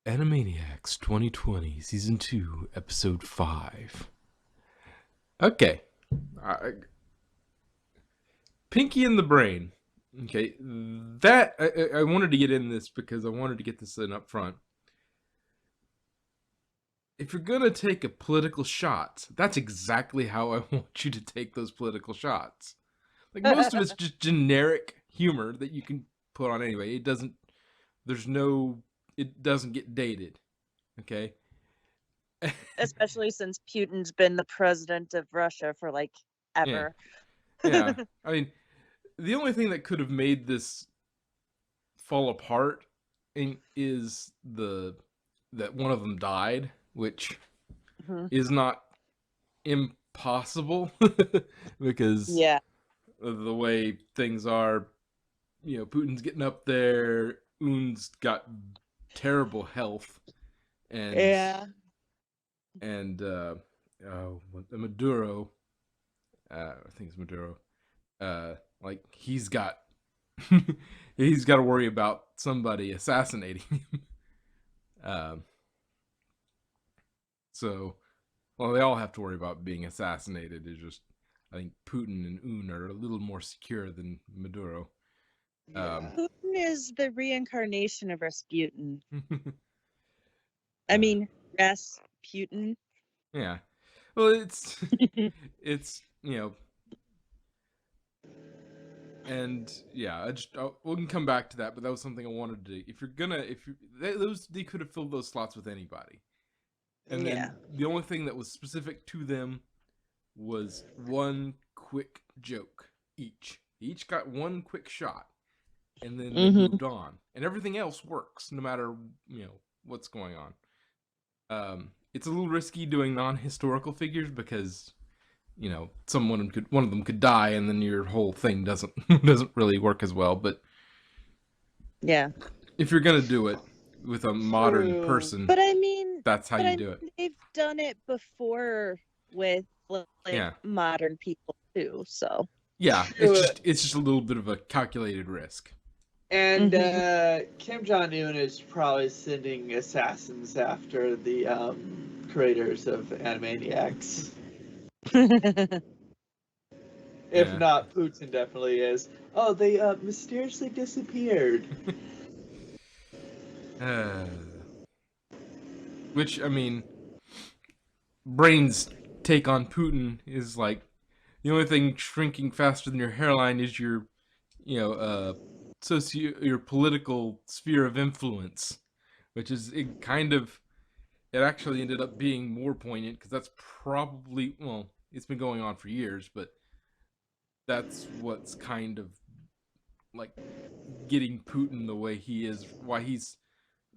Animaniacs 2020, Season 2, Episode 5. Okay. Uh, Pinky in the Brain. Okay. That, I wanted to get in this because I wanted to get this in up front. If you're going to take a political shot, that's exactly how I want you to take those political shots. Like, most of it's just generic humor that you can put on anyway. It doesn't get dated. Okay. Especially since Putin's been the president of Russia for Yeah. ever. Yeah. I mean, the only thing that could have made this fall apart is that one of them died, which Mhm. is not impossible because Yeah. of the way things are. Putin's getting up there. Un's got terrible health, and Yeah. and Maduro, I think it's Maduro. Like he's got he's got to worry about somebody assassinating him. Um, so, well, they all have to worry about being assassinated. It's just, I think Putin and Un are a little more secure than Maduro. Putin is the reincarnation of Rasputin. I uh, mean, Rasputin. yeah. Well, it's and yeah, we can come back to that. But that was something I wanted to. They could have filled those slots with anybody. And then the only thing that was specific to them was one quick joke each. They each got one quick shot, and then they moved on. And everything else works, no matter what's going on. It's a little risky doing non-historical figures because one of them could die, and then your whole thing doesn't really work as well. But Yeah. if you're gonna do it with a modern person, But I mean, that's how you do it. They've done it before with modern people too. So yeah, it's just a little bit of a calculated risk. And Kim Jong-un is probably sending assassins after the creators of Animaniacs. If not, Putin definitely is. Oh, they mysteriously disappeared. Which, I mean, Brain's take on Putin is like the only thing shrinking faster than your hairline is your, your political sphere of influence, which is it actually ended up being more poignant because that's probably, well, it's been going on for years, but that's what's kind of like getting Putin the way he is, why he's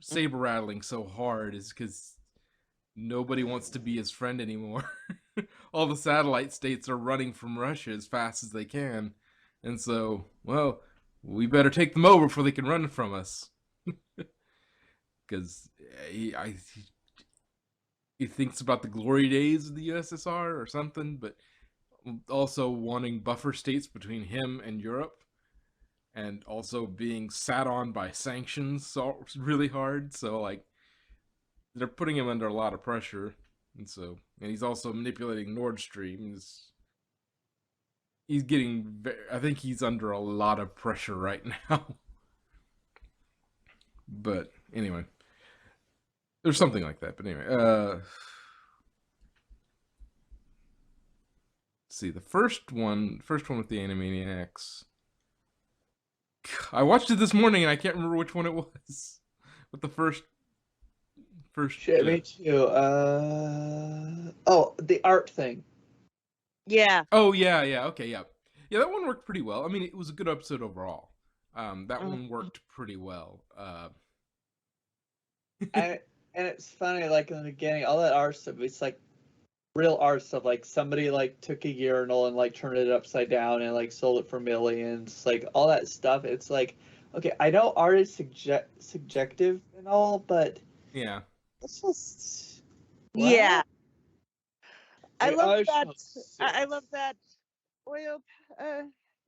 saber rattling so hard is because nobody wants to be his friend anymore. All the satellite states are running from Russia as fast as they can, and so, well, we better take them over before they can run from us. Because he thinks about the glory days of the USSR or something, but also wanting buffer states between him and Europe, and also being sat on by sanctions so really hard. So like they're putting him under a lot of pressure, and he's also manipulating Nord Stream. He's getting, I think he's under a lot of pressure right now. But anyway, there's something like that. But anyway, let's see, the first one with the Animaniacs. I watched it this morning and I can't remember which one it was. But the first. Shit, me too. Oh, the art thing. Yeah. Oh yeah. Okay, yeah. Yeah, that one worked pretty well. I mean, it was a good episode overall. That one worked pretty well. And it's funny, like in the beginning, all that art stuff, it's like real art stuff. Like somebody like took a urinal and like turned it upside down and like sold it for millions. Like all that stuff. It's like, okay, I know art is subjective and all, but yeah, it's just yeah. I love that. I love that. Well,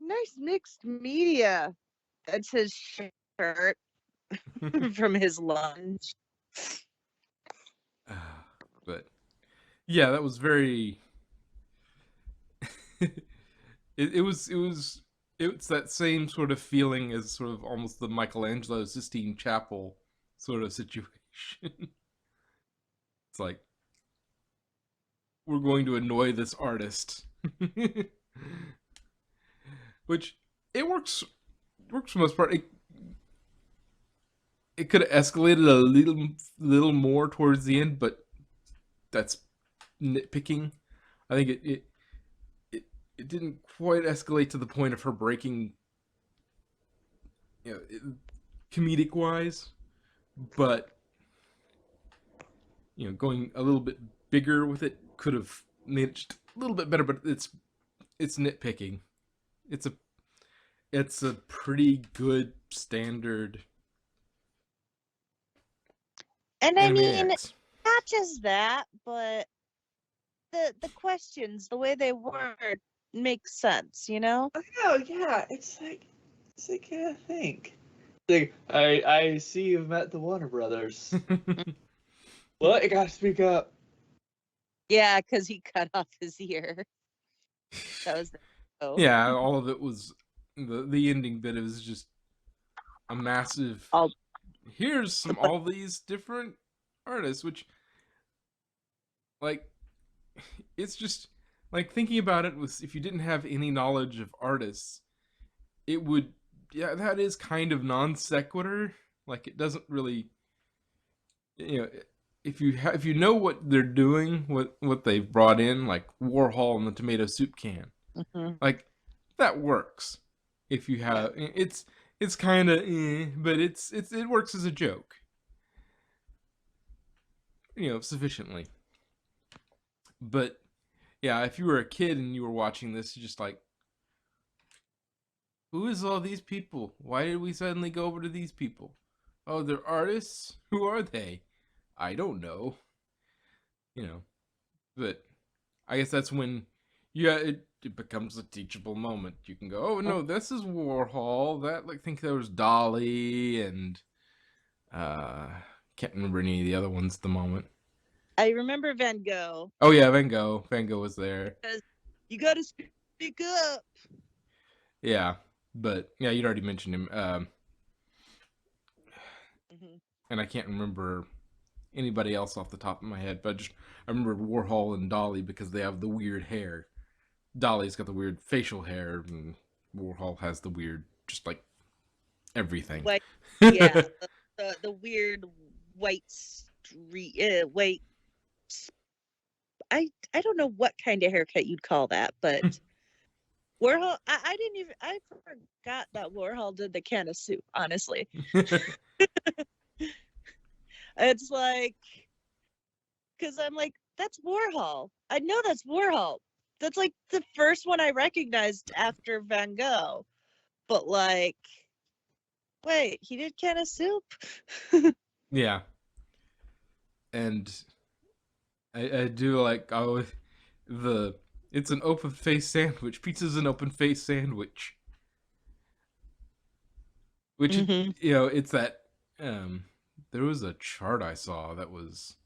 nice mixed media. That's his shirt from his lunch. But yeah, that was very. It's that same sort of feeling as sort of almost the Michelangelo Sistine Chapel sort of situation. It's like we're going to annoy this artist, which it works for the most part. It could have escalated a little more towards the end, but that's nitpicking. I think it, it didn't quite escalate to the point of her breaking, you know, comedic wise, but going a little bit bigger with it could have made it a little bit better. But it's nitpicking. It's a pretty good standard And I mean, Animaniacs. not just that, but the questions, the way they word makes sense, you know? Oh yeah, it's like yeah, think. Like I see you've met the Warner Brothers. Well, you gotta speak up. Yeah, because he cut off his ear. That was Yeah, all of it was the ending bit. It was just a massive. all Here's the all these different artists, which, like, it's just like thinking about it was if you didn't have any knowledge of artists, it would, yeah, that is kind of non sequitur. Like, it doesn't really, you know, if you know what they're doing, what they've brought in, like Warhol and the tomato soup can, Mhm. like that works. If you have, it's kind of, but it works as a joke, sufficiently. But yeah, if you were a kid and you were watching this, you're just like, who is all these people? Why did we suddenly go over to these people? Oh, they're artists? Who are they? I don't know. But I guess that's when, yeah, it becomes a teachable moment. You can go, oh no, this is Warhol. That, like, think there was Dolly and can't remember any of the other ones at the moment. I remember Van Gogh. Oh yeah, Van Gogh. Van Gogh was there. You gotta speak up. Yeah, but yeah, you'd already mentioned him. And I can't remember anybody else off the top of my head, but I remember Warhol and Dolly because they have the weird hair. Dolly's got the weird facial hair, and Warhol has the weird, just like everything. Like, yeah, the weird white white. I don't know what kind of haircut you'd call that, but Warhol. I didn't even. I forgot that Warhol did the can of soup. Honestly, it's like, because I'm like, that's Warhol. I know that's Warhol. That's like the first one I recognized after Van Gogh. But like, wait, he did can of soup? Yeah. And I do like, it's an open face sandwich. Pizza's an open face sandwich. Which, it's that, there was a chart I saw that was,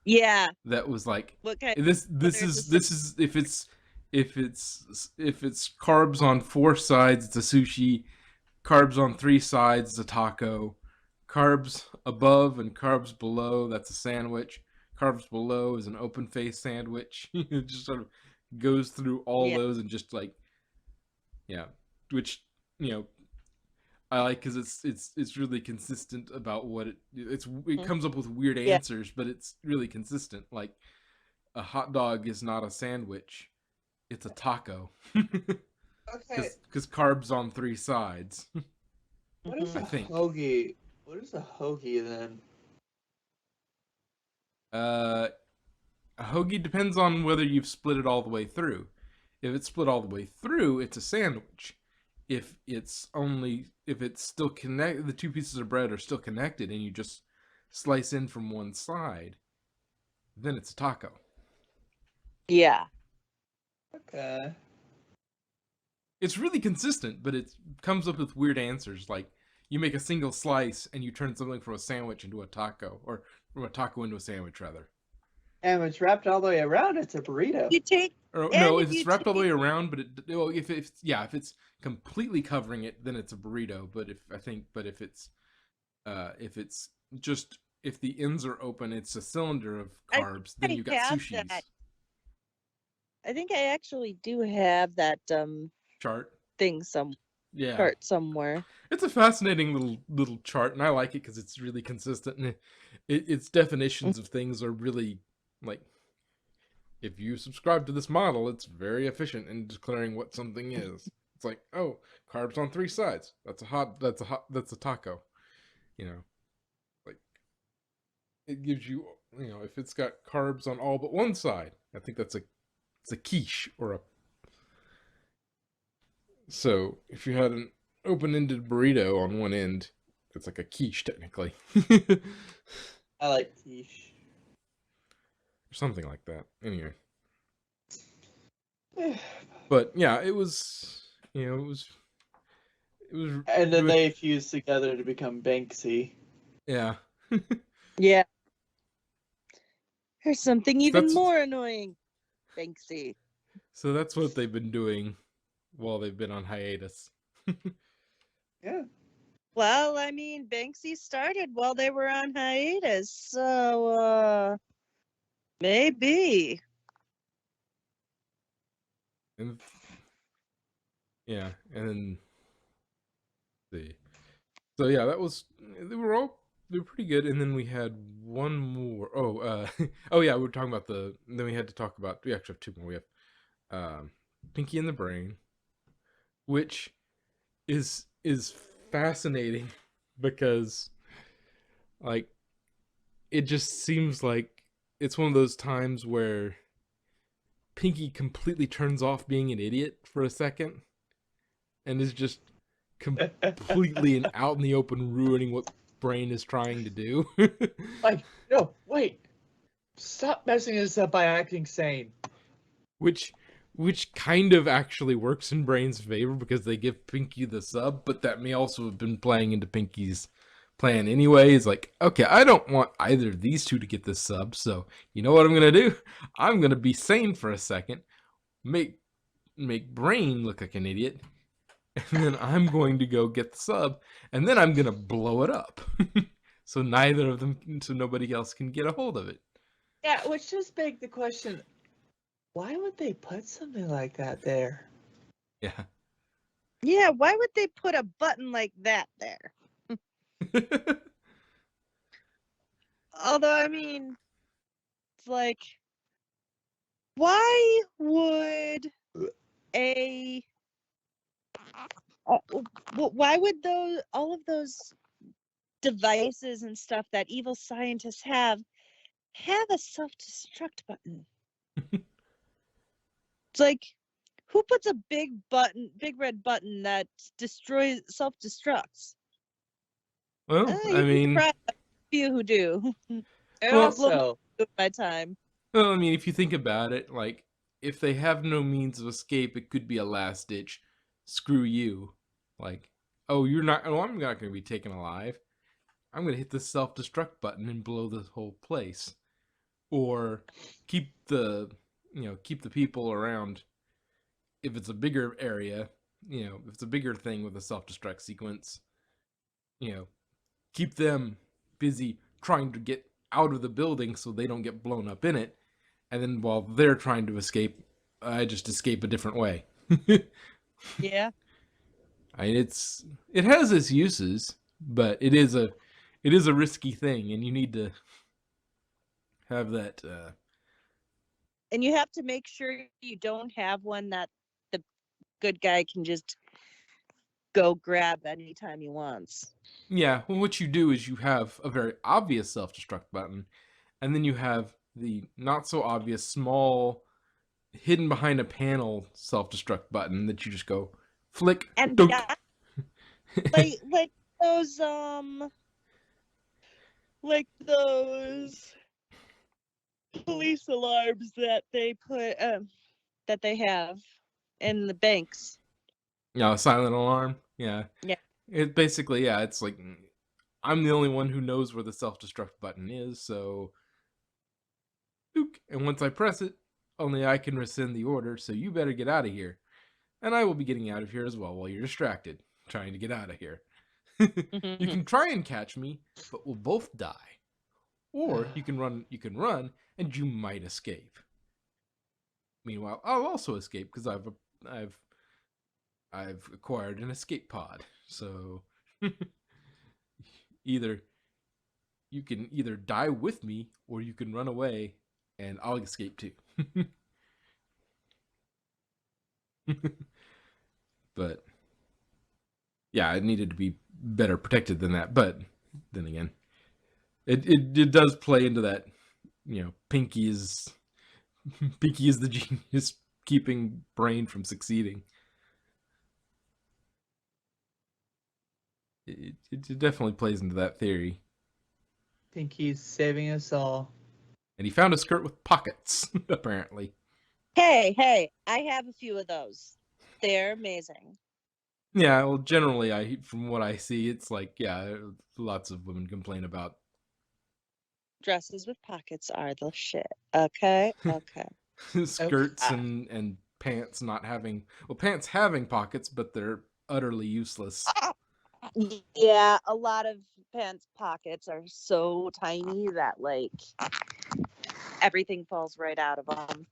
Yeah. that was like, What kind? this is if it's carbs on 4 sides, it's a sushi. Carbs on 3 sides, it's a taco. Carbs above and carbs below, that's a sandwich. Carbs below is an open face sandwich. It just sort of goes through all those and just like, yeah, which, I like because it's really consistent about what it comes up with weird answers, but it's really consistent. Like, a hot dog is not a sandwich, it's a taco. Okay. Because carbs on 3 sides. What is a hoagie? What is a hoagie then? A hoagie depends on whether you've split it all the way through. If it's split all the way through, it's a sandwich. If it's still connected, the 2 pieces of bread are still connected, and you just slice in from one side, then it's a taco. Yeah. Okay. It's really consistent, but it comes up with weird answers. Like, you make a single slice and you turn something from a sandwich into a taco, or from a taco into a sandwich rather. And when it's wrapped all the way around, it's a burrito. You take Or and no, if if you it's wrapped all the way take around, but well, if it's completely covering it, then it's a burrito. But if it's just if the ends are open, it's a cylinder of I carbs. Then think you I got have sushis that. I think I actually do have that chart. thing Yeah, chart somewhere. it's a fascinating little chart, and I like it because it's really consistent, and its definitions of things are really like, if you subscribe to this model, it's very efficient in declaring what something is. It's like, oh, carbs on 3 sides. That's a taco. You know, like it gives you, if it's got carbs on all but one side, I think it's a quiche or a. So if you had an open-ended burrito on one end, it's like a quiche technically. I like quiche. Something like that. Anyway. But yeah, it was, it was And then good. they fused together to become Banksy. Yeah. Yeah. There's something even That's more annoying. Banksy. so that's what they've been doing while they've been on hiatus. Yeah. Well, I mean, Banksy started while they were on hiatus, so maybe. And yeah, and then see. So yeah, they were pretty good, and then we had one more. Oh yeah, we were talking about then we had to talk about, we actually have two more. We have Pinky and the Brain, which is fascinating because like it just seems like it's one of those times where Pinky completely turns off being an idiot for a second and is just completely and out in the open ruining what Brain is trying to do. Like, no, wait. Stop messing this up by acting sane. which which kind of actually works in Brain's favor because they give Pinky the sub, but that may also have been playing into Pinky's plan anyway. Is like, okay, I don't want either of these two to get this sub, so you know what I'm gonna do? I'm gonna be sane for a second, make Brain look like an idiot, and then I'm going to go get the sub, and then I'm gonna blow it up. So nobody else can get a hold of it. Yeah, which just begs the question, why would they put something like that there? Yeah. Yeah, why would they put a button like that there? Although, I mean, it's like, why would a why would all of those devices and stuff that evil scientists have a self-destruct button? It's like, who puts a big red button that destroys self-destructs? Well, I You'd be mean, surprised at a few who do. And well, also, My time. well, I mean, if you think about it, like, if they have no means of escape, it could be a last ditch. Screw you. Like, oh, I'm not going to be taken alive. I'm going to hit the self destruct button and blow the whole place. Or keep keep the people around. If it's a bigger area, if it's a bigger thing with a self destruct sequence, keep them busy trying to get out of the building so they don't get blown up in it. And then while they're trying to escape, I just escape a different way. Yeah. I mean, it has its uses, but it is a risky thing, and you need to have that. And you have to make sure you don't have one that the good guy can just go grab anytime he wants. Yeah, well, what you do is you have a very obvious self-destruct button, and then you have the not so obvious, small, hidden behind a panel self-destruct button that you just go flick, And dunk. that, like those police alarms that they put that they have in the banks. Yeah, silent alarm. Yeah. Yeah. It basically, yeah, it's like I'm the only one who knows where the self-destruct button is, so Ook. And once I press it, only I can rescind the order, so you better get out of here. And I will be getting out of here as well while you're distracted, trying to get out of here. You can try and catch me, but we'll both die. Or you can run, and you might escape. Meanwhile, I'll also escape because I've acquired an escape pod. So either you can either die with me or you can run away and I'll escape too. But yeah, it needed to be better protected than that. But then again, it does play into that, Pinky is the genius keeping Brain from succeeding. It definitely plays into that theory. Pinky's saving us all. And he found a skirt with pockets, apparently. Hey, I have a few of those. They're amazing. Yeah, well, generally, from what I see, it's like, yeah, lots of women complain about Dresses with pockets are the shit. Okay. skirts and pants not having, well, pants having pockets, but they're utterly useless. Yeah, a lot of pants pockets are so tiny that like everything falls right out of them.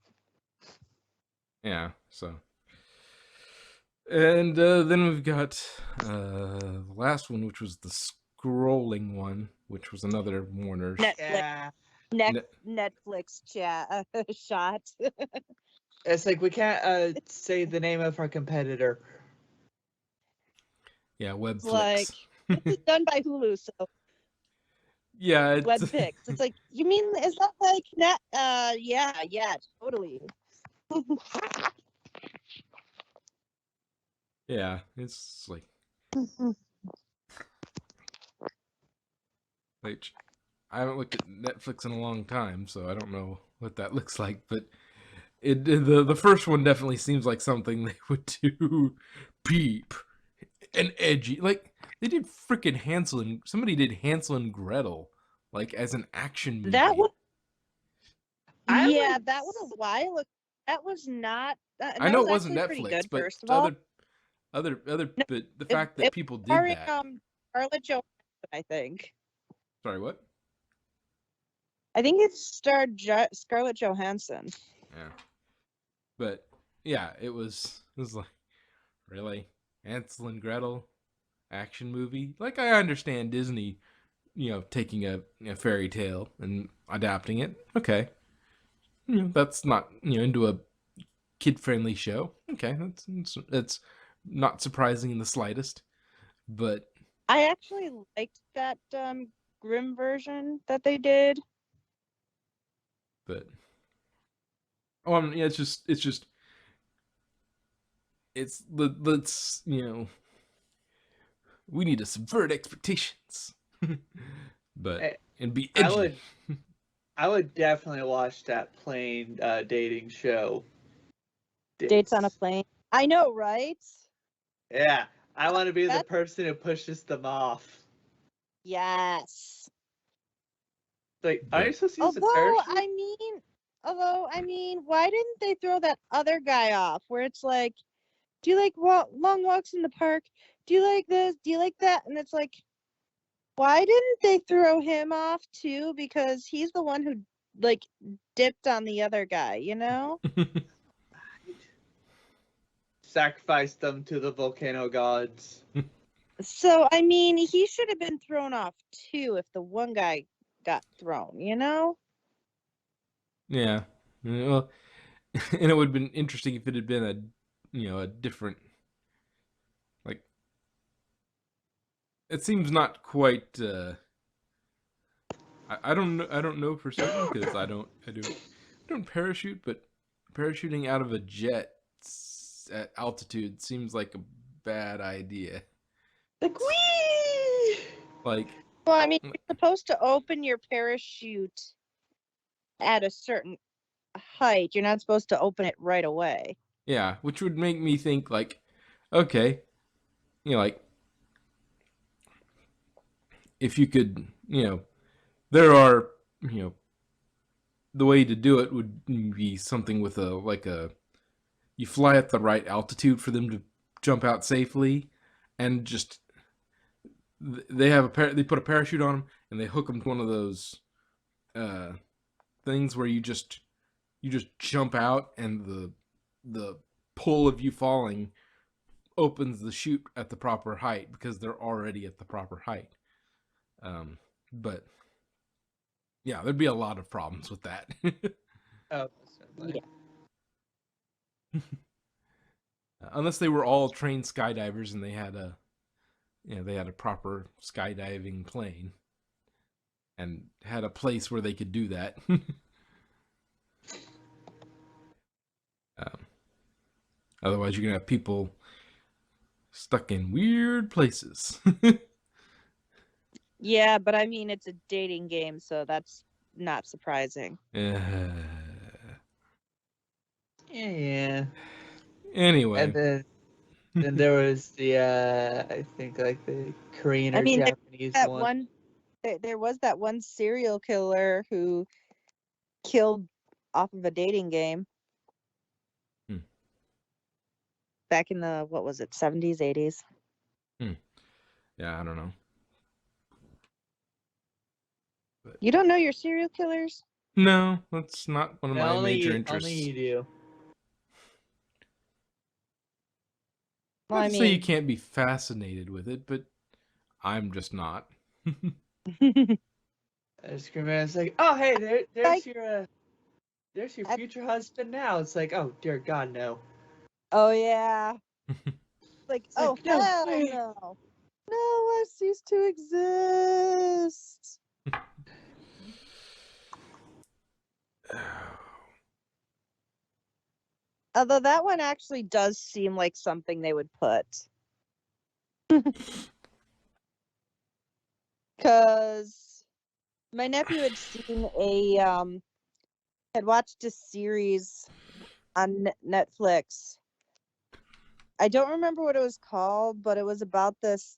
Yeah, so. And then we've got the last one, which was the scrolling one, which was another Warner's. Netflix, Netflix shot. It's like we can't say the name of our competitor. Yeah, Webflix. Like, this is done by Hulu, so yeah, it's Webflix. It's like, you mean, is that like net? Yeah, totally. Yeah, it's like I haven't looked at Netflix in a long time, so I don't know what that looks like. But the first one definitely seems like something they would do. Peep and edgy, like they did freaking somebody did Hansel and Gretel, like as an action movie. That was I that was a while ago. That was not. I know was it wasn't actually pretty Netflix, good, but first of all. other, No, but the fact that people did starring, that. Scarlett Johansson, I think. Sorry, what? I think it starred Scarlett Johansson. Yeah, but yeah, it was like, really, Hansel and Gretel action movie. Like, I understand Disney, taking a fairy tale and adapting it. Okay, that's not into a kid-friendly show. Okay, that's not surprising in the slightest. But I actually liked that Grimm version that they did. But yeah, let's we need to subvert expectations, but and be edgy. I would definitely watch that plane dating show. Dates on a Plane. I know, right? Yeah, I want to be the person who pushes them off. Yes. Like, are you supposed to use a parachute? Although I mean, why didn't they throw that other guy off? Where it's like, do you like long walks in the park? Do you like this? Do you like that? And it's like, why didn't they throw him off too? Because he's the one who like dipped on the other guy, Sacrificed them to the volcano gods. So I mean, he should have been thrown off too if the one guy got thrown, Yeah, well, and it would have been interesting if it had been a different, like, it seems not quite. I don't know for certain because I don't parachute, but parachuting out of a jet at altitude seems like a bad idea. Like, whee! Like, well, I mean, you're supposed to open your parachute at a certain height. You're not supposed to open it right away. Yeah, which would make me think like, okay, like if you could, there are, the way to do it would be something with you fly at the right altitude for them to jump out safely, and just they put a parachute on them and they hook them to one of those uh, things where you just jump out, and the pull of you falling opens the chute at the proper height because they're already at the proper height. But yeah, there'd be a lot of problems with that. Oh, certainly. Yeah. Unless they were all trained skydivers and they had a proper skydiving plane and had a place where they could do that. um, Otherwise, you're gonna have people stuck in weird places. Yeah, but I mean, it's a dating game, so that's not surprising. Yeah. Anyway, And then there was the I think like the Korean I or mean, Japanese that one. there was that one serial killer who killed off of a dating game Hmm. back in the, what was it, 70s, 80s. yeah, I don't know. You don't know your serial killers? No, that's not one of No, my major only interests. you do. Well, Not I to say you mean, can't be fascinated with it, but I'm just not. I scream and it's like, oh hey, like, there's your I, future husband now. It's like, oh dear God, no. oh yeah, like, It's oh like, no hell way. no, no, I cease to exist. Although that one actually does seem like something they would put. Because my nephew had seen had watched a series on Netflix. I don't remember what it was called, but it was about this.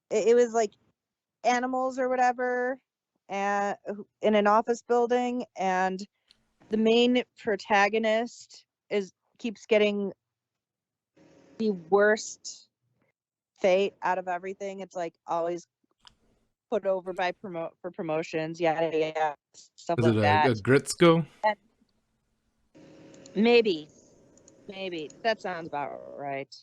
It was like animals or whatever, and in an office building, and the main protagonist is keeps getting the worst fate out of everything. It's like always put over by promotions, yada yada, stuff Is it like a that. Gritzko? And maybe, maybe that sounds about right.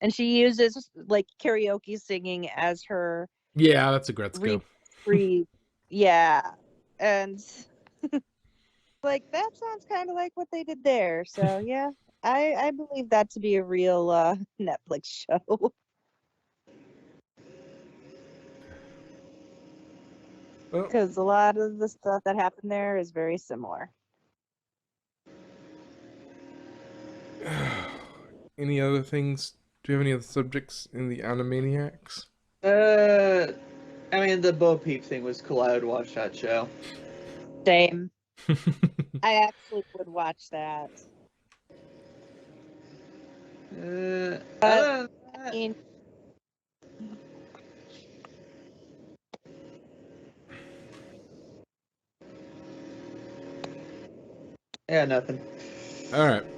And she uses like karaoke singing as her Yeah, that's a Gretzko. free, yeah, and like that sounds kind of like what they did there. So yeah, I believe that to be a real Netflix show. Well, Because a lot of the stuff that happened there is very similar. any other things? Do you have any other subjects in the Animaniacs? I mean the Bo Peep thing was cool. I would watch that show. Same. I actually would watch that. But Other than I that, mean, yeah, nothing. All right.